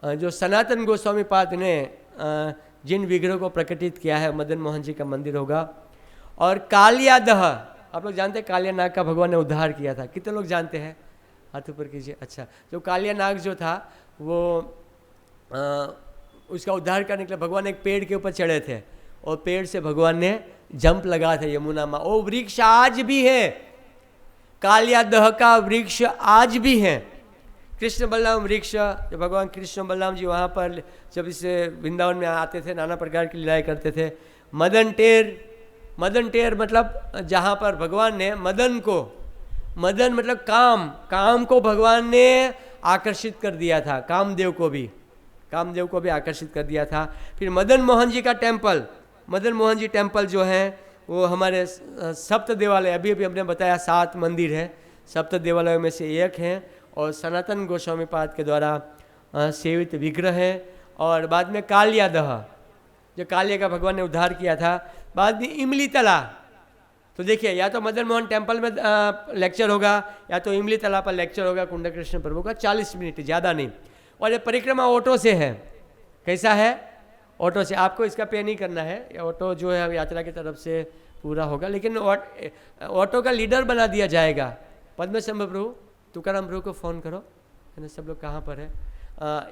जो सनातन गोस्वामी पाद ने जिन विग्रह को प्रकटित किया है, मदन मोहन जी का मंदिर होगा। और कालियादह, आप लोग जानते हैं कालिया नाग का भगवान ने उद्धार किया था, कितने लोग जानते हैं? हाथ ऊपर कीजिए। अच्छा, जो कालिया नाग जो था वो उसका उद्धार करने के लिए भगवान एक पेड़ के ऊपर चढ़े थे और पेड़ से भगवान ने जंप लगा था यमुना माँ। वो वृक्ष आज भी है, कालियादह का वृक्ष आज भी है। कृष्ण बलराम वृक्ष, जब भगवान कृष्ण बलराम जी वहाँ पर जब इस वृंदावन में आते थे, नाना प्रकार की लीलाएं करते थे। मदन टेर, मदन टेर मतलब जहाँ पर भगवान ने मदन को, मदन मतलब काम, काम को भगवान ने आकर्षित कर दिया था, कामदेव को भी आकर्षित कर दिया था। फिर मदन मोहन जी का टेम्पल, मदन मोहन जी टेम्पल जो है वो हमारे सप्त देवालय, अभी अभी हमने बताया 7 मंदिर है, सप्त देवालयों में से एक है और सनातन गोस्वामी पाद के द्वारा सेवित विग्रह है। और बाद में कालियादह, जो कालिया का भगवान ने उद्धार किया था। बाद में इमली तला, तो देखिए या तो मदन मोहन टेम्पल में लेक्चर होगा या तो इमली तला पर लेक्चर होगा कुंड कृष्ण प्रभु का, 40 मिनट, ज़्यादा नहीं। और ये परिक्रमा ऑटो से है, कैसा है? ऑटो से, आपको इसका पे नहीं करना है, ऑटो जो है यात्रा की तरफ से पूरा होगा। लेकिन ऑटो का लीडर बना दिया जाएगा। पद्मशंभ प्रभु, तुकाराम प्रभु को फ़ोन करो, है ना, सब लोग कहाँ पर है,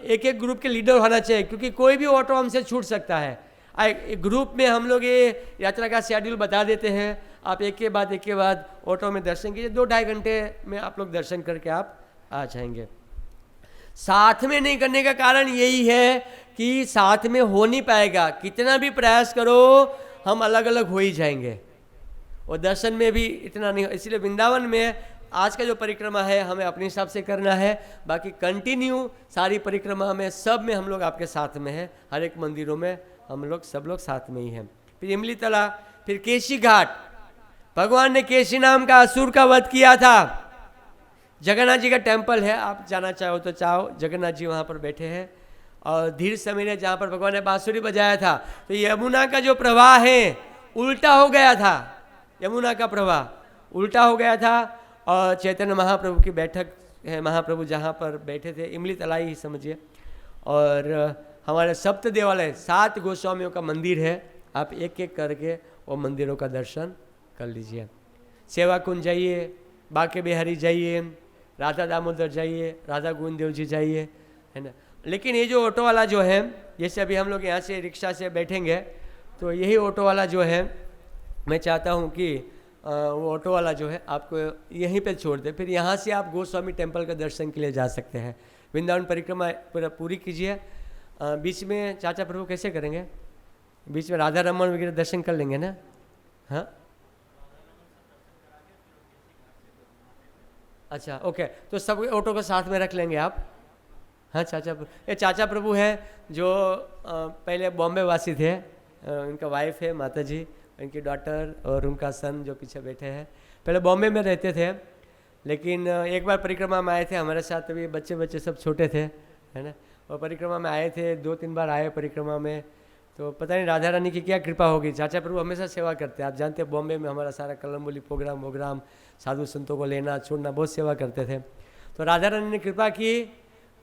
एक एक ग्रुप के लीडर होना चाहिए, क्योंकि कोई भी ऑटो हमसे छूट सकता है। एक ग्रुप में हम लोग ये यात्रा का शेड्यूल बता देते हैं, आप एक के बाद ऑटो में दर्शन कीजिए, 2-2.5 घंटे में आप लोग दर्शन करके आप आ जाएंगे। साथ में नहीं करने का कारण यही है कि साथ में हो नहीं पाएगा, कितना भी प्रयास करो हम अलग अलग हो ही जाएंगे और दर्शन में भी इतना नहीं। इसलिए वृंदावन में आज का जो परिक्रमा है हमें अपने हिसाब से करना है, बाकी कंटिन्यू सारी परिक्रमा में सब में हम लोग आपके साथ में हैं, हर एक मंदिरों में हम लोग सब लोग साथ में ही हैं। फिर इमली तला, फिर केशी घाट, भगवान ने केशी नाम का असुर का वध किया था। जगन्नाथ जी का टेम्पल है, आप जाना चाहो तो चाहो, जगन्नाथ जी वहाँ पर बैठे हैं। और धीर समीर जहाँ पर भगवान ने बांसुरी बजाया था, तो यमुना का जो प्रवाह है उल्टा हो गया था, यमुना का प्रवाह उल्टा हो गया था। और चैतन्य महाप्रभु की बैठक है, महाप्रभु जहाँ पर बैठे थे, इमली तलाई ही समझिए। और हमारे सप्त देवालय 7 गोस्वामियों का मंदिर है, आप एक एक करके वो मंदिरों का दर्शन कर लीजिए। सेवा कुंज जाइए, बांके बिहारी जाइए, राधा दामोदर जाइए, राधा गोविंद देव जी जाइए, है ना। लेकिन ये जो ऑटो वाला जो है, जैसे अभी हम लोग यहाँ से रिक्शा से बैठेंगे तो यही ऑटो वाला जो है, मैं चाहता हूँ कि वो ऑटो वाला जो है आपको यहीं पे छोड़ दे, फिर यहाँ से आप गोस्वामी टेम्पल का दर्शन के लिए जा सकते हैं। वृंदावन परिक्रमा पूरी कीजिए। बीच में चाचा प्रभु कैसे करेंगे? बीच में राधा रमन वगैरह दर्शन कर लेंगे ना? हाँ, अच्छा, ओके, तो सब ऑटो को साथ में रख लेंगे आप। हाँ, ये चाचा प्रभु हैं जो पहले बॉम्बे वासी थे, उनका वाइफ है माता जी, उनकी डॉटर और उनका सन जो पीछे बैठे हैं, पहले बॉम्बे में रहते थे, लेकिन एक बार परिक्रमा में आए थे हमारे साथ, तभी बच्चे सब छोटे थे, है ना। और परिक्रमा में आए थे, 2-3 बार आए परिक्रमा में, तो पता नहीं राधा रानी की क्या कृपा होगी। चाचा प्रभु हमेशा सेवा करते हैं, आप जानते हैं बॉम्बे में हमारा सारा कलमबोली प्रोग्राम साधु संतों को लेना छोड़ना, बहुत सेवा करते थे। तो राधा रानी ने कृपा की,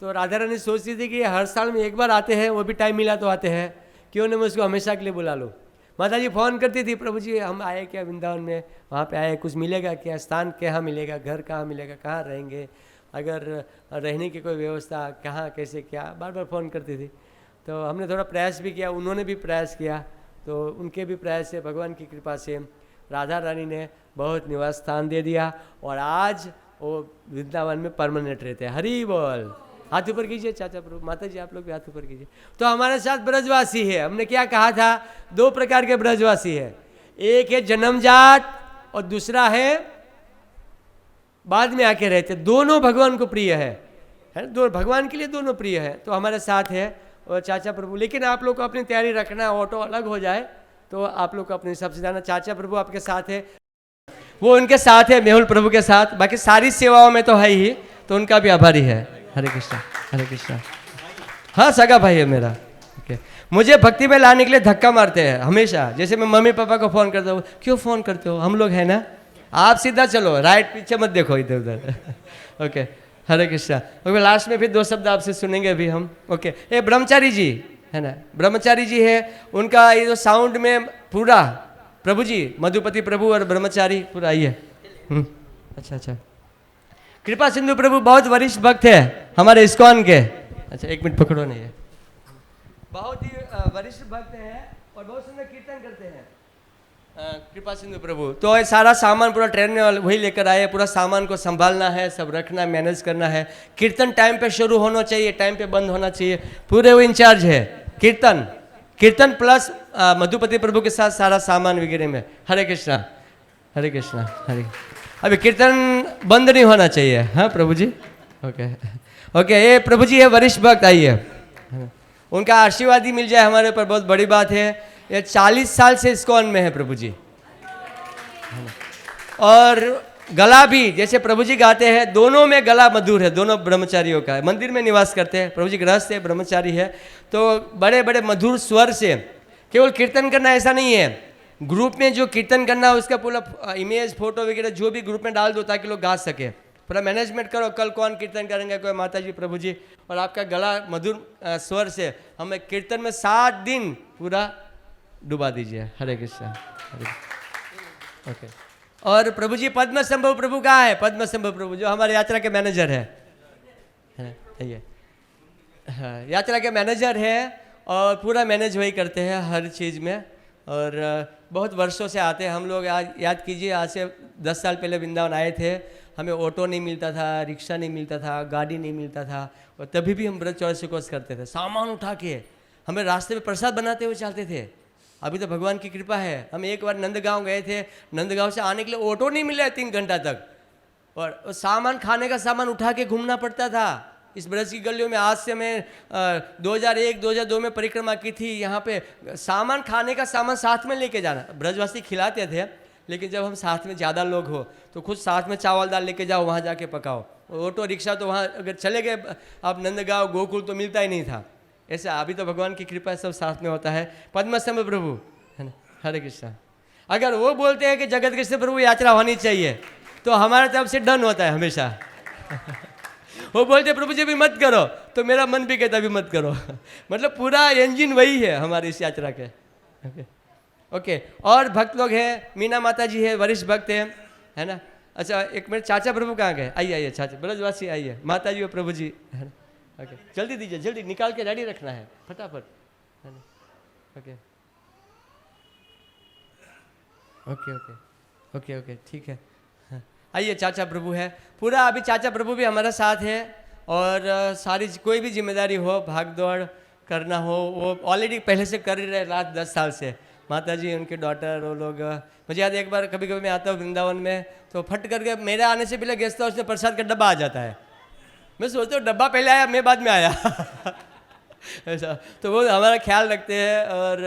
तो राधा रानी सोचती थी कि हर साल में एक बार आते हैं, वो भी टाइम मिला तो आते हैं, क्यों नहीं मैं उसको हमेशा के लिए बुला लूँ। माता जी फ़ोन करती थी, प्रभु जी हम आए क्या वृंदावन में, वहाँ पे आए, कुछ मिलेगा क्या, स्थान कहाँ मिलेगा, घर कहाँ मिलेगा, कहाँ रहेंगे, अगर रहने की कोई व्यवस्था कहाँ कैसे क्या, बार बार फ़ोन करती थी। तो हमने थोड़ा प्रयास भी किया, उन्होंने भी प्रयास किया, तो उनके भी प्रयास से भगवान की कृपा से राधा रानी ने बहुत निवास स्थान दे दिया और आज वो वृंदावन में परमानेंट रहते हैं। हरि बोल, हाथ ऊपर कीजिए चाचा प्रभु, माता जी आप लोग भी हाथ ऊपर कीजिए। तो हमारे साथ ब्रजवासी है। हमने क्या कहा था, 2 प्रकार के ब्रजवासी है, एक है जन्मजात और दूसरा है बाद में आके रहते। दोनों भगवान को प्रिय है ना, दो भगवान के लिए दोनों प्रिय है। तो हमारे साथ है और चाचा प्रभु। लेकिन आप लोग को अपनी तैयारी रखना, ऑटो अलग हो जाए तो आप लोग को अपने हिसाब से जाना। चाचा प्रभु आपके साथ है, वो उनके साथ है मेहुल प्रभु के साथ, बाकी सारी सेवाओं में तो है ही, तो उनका भी आभारी है। हरे कृष्णा हरे कृष्णा। हाँ सगा भाई है मेरा। ओके, मुझे भक्ति में लाने के लिए धक्का मारते हैं हमेशा। जैसे मैं मम्मी पापा को फ़ोन करता हूँ, क्यों फ़ोन करते हो, हम लोग हैं ना, आप सीधा चलो, राइट पीछे मत देखो इधर उधर। ओके हरे कृष्णा। ओके, लास्ट में फिर 2 शब्द आपसे सुनेंगे अभी हम। ओके, ये ब्रह्मचारी जी है ना, ब्रह्मचारी जी है, उनका ये जो साउंड में पूरा प्रभु जी, मधुपति प्रभु और ब्रह्मचारी पूरा ही है। अच्छा अच्छा। कृपा सिंधु प्रभु बहुत वरिष्ठ भक्त है हमारे इस्कॉन के। अच्छा 1 मिनट पकड़ो, नहीं है, बहुत ही वरिष्ठ भक्त है और बहुत सुंदर कीर्तन करते हैं कृपा सिंधु प्रभु। तो ये सारा सामान पूरा ट्रेन में वही लेकर आए, पूरा सामान को संभालना है, सब रखना, मैनेज करना है। कीर्तन टाइम पे शुरू होना चाहिए, टाइम पे बंद होना चाहिए, पूरे वो इंचार्ज है कीर्तन प्लस मधुपति प्रभु के साथ सारा सामान वगैरह में। हरे कृष्णा हरे कृष्णा हरे। अभी कीर्तन बंद नहीं होना चाहिए। हाँ प्रभु जी। ओके ओके, ये प्रभु जी है वरिष्ठ भक्त, आइए, उनका आशीर्वाद ही मिल जाए हमारे ऊपर, बहुत बड़ी बात है। ये 40 साल से इस्कॉन में है प्रभु जी। और गला भी जैसे प्रभु जी गाते हैं, दोनों में गला मधुर है, दोनों ब्रह्मचारियों का। मंदिर में निवास करते हैं प्रभु जी, गृहस्थ है, ब्रह्मचारी है, तो बड़े बड़े मधुर स्वर से केवल कीर्तन करना ऐसा नहीं है, ग्रुप में जो कीर्तन करना उसका पूरा इमेज फोटो वगैरह जो भी ग्रुप में डाल दो ताकि लोग गा सके। पूरा मैनेजमेंट करो, कल कौन कीर्तन करेंगे, कोई माता जी प्रभु जी, और आपका गला मधुर स्वर से हमें कीर्तन में 7 दिन पूरा डुबा दीजिए। हरे कृष्णा हरे। ओके, और प्रभु जी पद्म संभव प्रभु कहाँ है, पद्म संभव प्रभु जो हमारे यात्रा के मैनेजर है, ये हाँ, यात्रा के मैनेजर है और पूरा मैनेज वही करते हैं हर चीज़ में। और बहुत वर्षों से आते हैं हम लोग। आज याद कीजिए, आज से 10 साल पहले वृंदावन आए थे, हमें ऑटो नहीं मिलता था, रिक्शा नहीं मिलता था, गाड़ी नहीं मिलता था, और तभी भी हम ब्रज चौरासी कोस करते थे, सामान उठा के हमें रास्ते में प्रसाद बनाते हुए चलते थे। अभी तो भगवान की कृपा है, हम एक बार नंदगांव गए थे, नंदगांव से आने के लिए ऑटो नहीं मिला 3 घंटा तक, और सामान, खाने का सामान उठा के घूमना पड़ता था इस ब्रज की गलियों में। आज से मैं 2001-2002 में परिक्रमा की थी, यहाँ पे सामान, खाने का सामान साथ में लेके जाना। ब्रजवासी खिलाते थे, लेकिन जब हम साथ में ज़्यादा लोग हो तो खुद साथ में चावल दाल लेके जाओ, वहाँ जाके पकाओ। ऑटो रिक्शा तो वहाँ अगर चले गए आप नंदगांव गोकुल तो मिलता ही नहीं था। ऐसा अभी तो भगवान की कृपा सब साथ में होता है। पद्मस्तंभ प्रभु है ना, हरे कृष्णा। अगर वो बोलते हैं कि जगत कृष्ण प्रभु यात्रा होनी चाहिए तो हमारे तरफ से डन होता है हमेशा। वो बोलते प्रभु जी भी मत करो तो मेरा मन भी कहता भी मत करो। मतलब पूरा इंजन वही है हमारी इस यात्रा के। ओके, और भक्त लोग हैं, मीना माता जी है, वरिष्ठ भक्त है ना। अच्छा 1 मिनट, चाचा प्रभु कहाँ गए, आइए आइए चाचा ब्रजवासी आइए, माता जी और प्रभु जी है ना। ओके, जल्दी दीजिए, जल्दी निकाल के रेडी रखना है फटाफट, है ना। Okay okay okay okay okay ठीक है। आइए, चाचा प्रभु है पूरा, अभी चाचा प्रभु भी हमारा साथ है। और सारी कोई भी जिम्मेदारी हो, भाग दौड़ करना हो, वो ऑलरेडी पहले से कर ही रहे लास्ट 10 साल से। माता जी, उनके डॉटर, वो लोग। मुझे याद है एक बार कभी कभी मैं आता हूँ वृंदावन में तो फट करके मेरे आने से पहले गेस्ट हाउस में प्रसाद का डब्बा आ जाता है। मैं सोचता हूँ डब्बा पहले आया, मैं बाद में आया। ऐसा तो वो हमारा ख्याल रखते हैं। और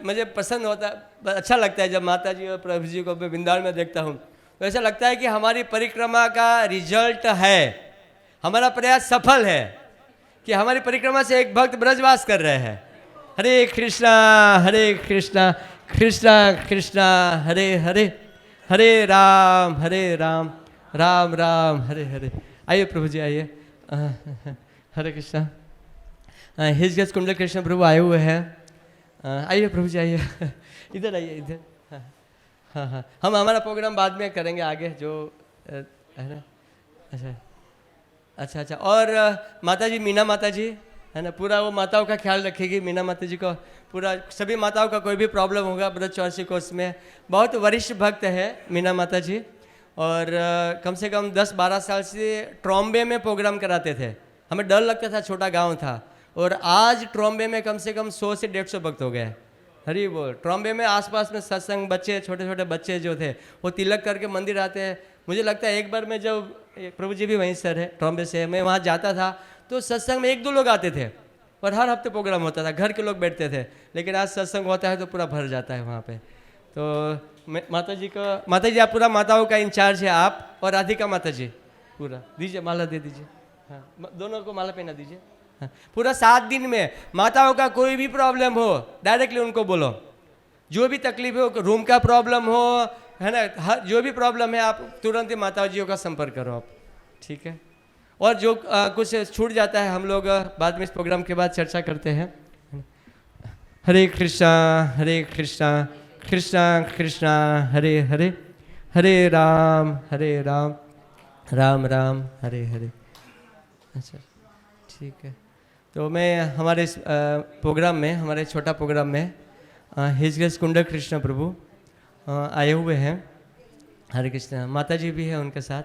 मुझे पसंद होता, अच्छा लगता है जब माता जी और प्रभु जी को मैं वृंदावन में देखता हूँ तो ऐसा लगता है कि हमारी परिक्रमा का रिजल्ट है, हमारा प्रयास सफल है कि हमारी परिक्रमा से एक भक्त ब्रजवास कर रहे हैं। हरे कृष्णा कृष्णा कृष्णा हरे हरे, हरे राम राम राम हरे हरे। आइए प्रभु जी आइए। हरे कृष्णा। हिजगज कुंडल कृष्ण प्रभु आए हुए हैं। आइए प्रभु जी आइए, इधर आइए इधर। हाँ हाँ, हम हमारा प्रोग्राम बाद में करेंगे आगे जो है ना। अच्छा। और माता जी, मीना माता जी है ना, पूरा वो माताओं का ख्याल रखेगी। मीना माता जी को पूरा, सभी माताओं का कोई भी प्रॉब्लम होगा ब्रज चौरासी कोर्स में, बहुत वरिष्ठ भक्त है मीना माता जी। और कम से कम 10-12 साल से ट्रॉम्बे में प्रोग्राम कराते थे हमें डर लगता था, छोटा गांव था। और आज ट्रॉम्बे में कम से कम 100 से 150 भक्त हो गए। हरी बोल। ट्रॉम्बे में आसपास में सत्संग, बच्चे, छोटे छोटे बच्चे जो थे वो तिलक करके मंदिर आते हैं। मुझे लगता है एक बार मैं जब, प्रभु जी भी वहीं सर है, ट्रॉम्बे से, मैं वहाँ जाता था तो सत्संग में 1-2 लोग आते थे और हर हफ्ते प्रोग्राम होता था, घर के लोग बैठते थे। लेकिन आज सत्संग होता है तो पूरा भर जाता है वहाँ पे। तो माता जी आप पूरा माताओं का इंचार्ज है, आप और राधिका माता जी पूरा दीजिए, माला दे दीजिए। हाँ, दोनों को माला पहना दीजिए। हाँ, पूरा 7 दिन में माताओं का कोई भी प्रॉब्लम हो डायरेक्टली उनको बोलो, जो भी तकलीफ हो, रूम का प्रॉब्लम हो, है ना, हर जो भी प्रॉब्लम है आप तुरंत ही माता जी का संपर्क करो आप, ठीक है। और जो कुछ छूट जाता है हम लोग बाद में इस प्रोग्राम के बाद चर्चा करते हैं। हरे कृष्णा कृष्णा कृष्णा हरे हरे, हरे राम राम राम हरे हरे। अच्छा, ठीक है। तो मैं हमारे इस प्रोग्राम में, हमारे छोटा प्रोग्राम में हिज ग्रेस कुंडल कृष्ण प्रभु आए हुए हैं। हरे कृष्ण। माता जी भी है उनके साथ।